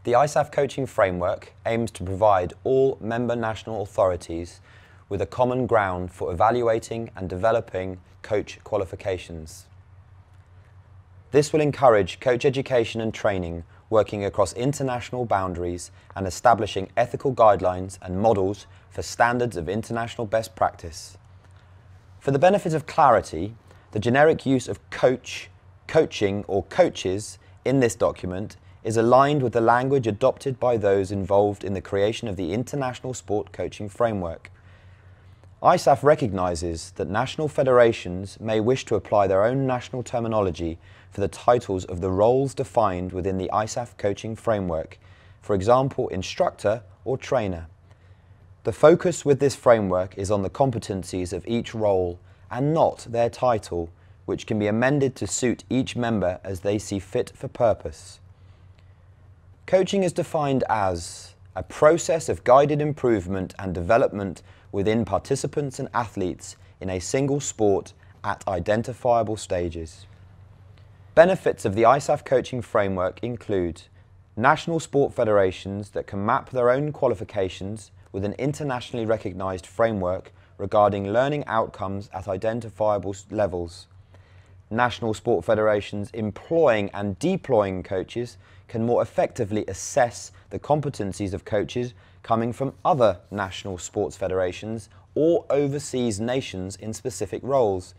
The ISAF Coaching Framework aims to provide all member national authorities with a common ground for evaluating and developing coach qualifications. This will encourage coach education and training working across international boundaries and establishing ethical guidelines and models for standards of international best practice. For the benefit of clarity, the generic use of coach, coaching or coaches in this document is aligned with the language adopted by those involved in the creation of the International Sport Coaching Framework. ISAF recognises that national federations may wish to apply their own national terminology for the titles of the roles defined within the ISAF Coaching Framework, for example, instructor or trainer. The focus with this framework is on the competencies of each role and not their title, which can be amended to suit each member as they see fit for purpose. Coaching is defined as a process of guided improvement and development within participants and athletes in a single sport at identifiable stages. Benefits of the ISAF Coaching Framework include national sport federations that can map their own qualifications with an internationally recognised framework regarding learning outcomes at identifiable levels. National sport federations employing and deploying coaches can more effectively assess the competencies of coaches coming from other national sports federations or overseas nations in specific roles.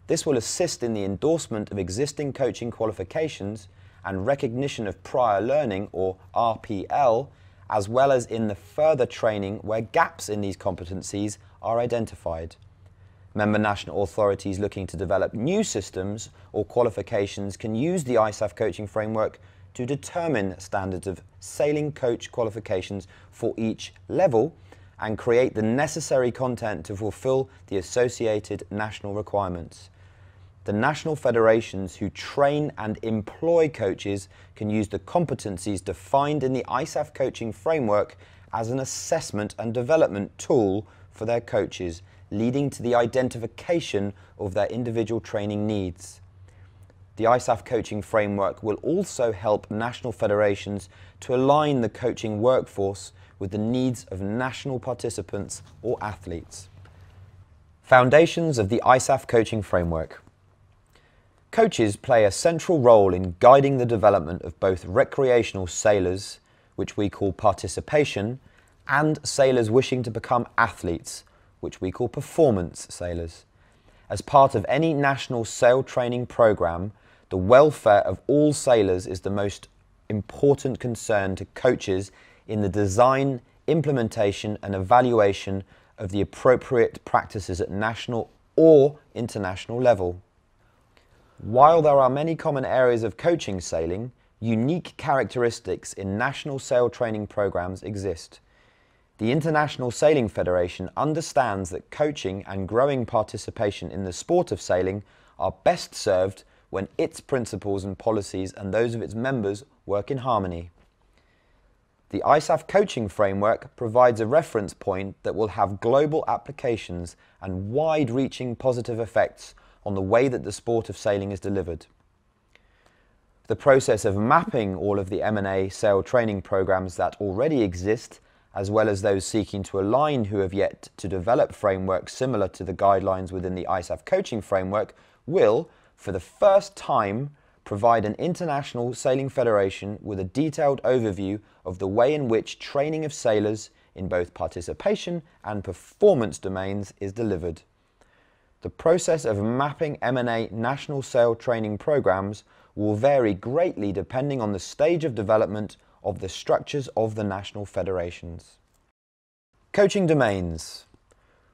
This will assist in the endorsement of existing coaching qualifications and recognition of prior learning or RPL, as well as in the further training where gaps in these competencies are identified. Member national authorities looking to develop new systems or qualifications can use the ISAF Coaching Framework to determine standards of sailing coach qualifications for each level and create the necessary content to fulfill the associated national requirements. The national federations who train and employ coaches can use the competencies defined in the ISAF Coaching Framework as an assessment and development tool for their coaches, leading to the identification of their individual training needs. The ISAF Coaching Framework will also help national federations to align the coaching workforce with the needs of national participants or athletes. Foundations of the ISAF Coaching Framework. Coaches play a central role in guiding the development of both recreational sailors, which we call participation, and sailors wishing to become athletes, which we call performance sailors. As part of any national sail training program, the welfare of all sailors is the most important concern to coaches in the design, implementation and evaluation of the appropriate practices at national or international level. While there are many common areas of coaching sailing, unique characteristics in national sail training programs exist. The International Sailing Federation understands that coaching and growing participation in the sport of sailing are best served when its principles and policies and those of its members work in harmony. The ISAF Coaching Framework provides a reference point that will have global applications and wide-reaching positive effects on the way that the sport of sailing is delivered. The process of mapping all of the MNA sail training programs that already exist, as well as those seeking to align who have yet to develop frameworks similar to the guidelines within the ISAF Coaching Framework, will, for the first time, provide an international sailing federation with a detailed overview of the way in which training of sailors in both participation and performance domains is delivered. The process of mapping MNA national sail training programs will vary greatly depending on the stage of development of the structures of the national federations. Coaching domains.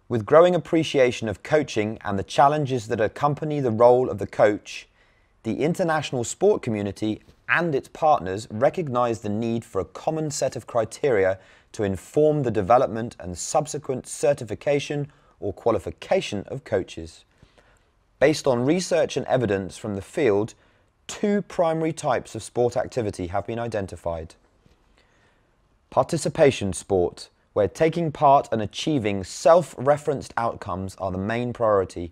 With growing appreciation of coaching and the challenges that accompany the role of the coach, the international sport community and its partners recognize the need for a common set of criteria to inform the development and subsequent certification or qualification of coaches. Based on research and evidence from the field, two primary types of sport activity have been identified. Participation sport, where taking part and achieving self-referenced outcomes are the main priority.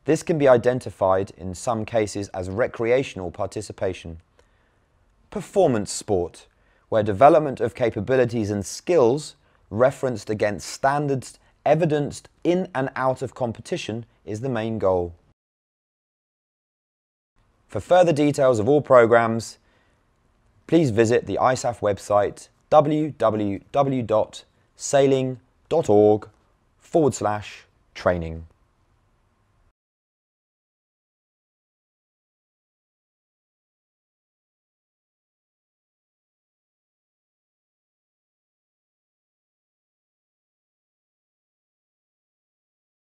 This can be identified in some cases as recreational participation. Performance sport, where development of capabilities and skills referenced against standards evidenced in and out of competition is the main goal. For further details of all programs, please visit the ISAF website www.sailing.org/training.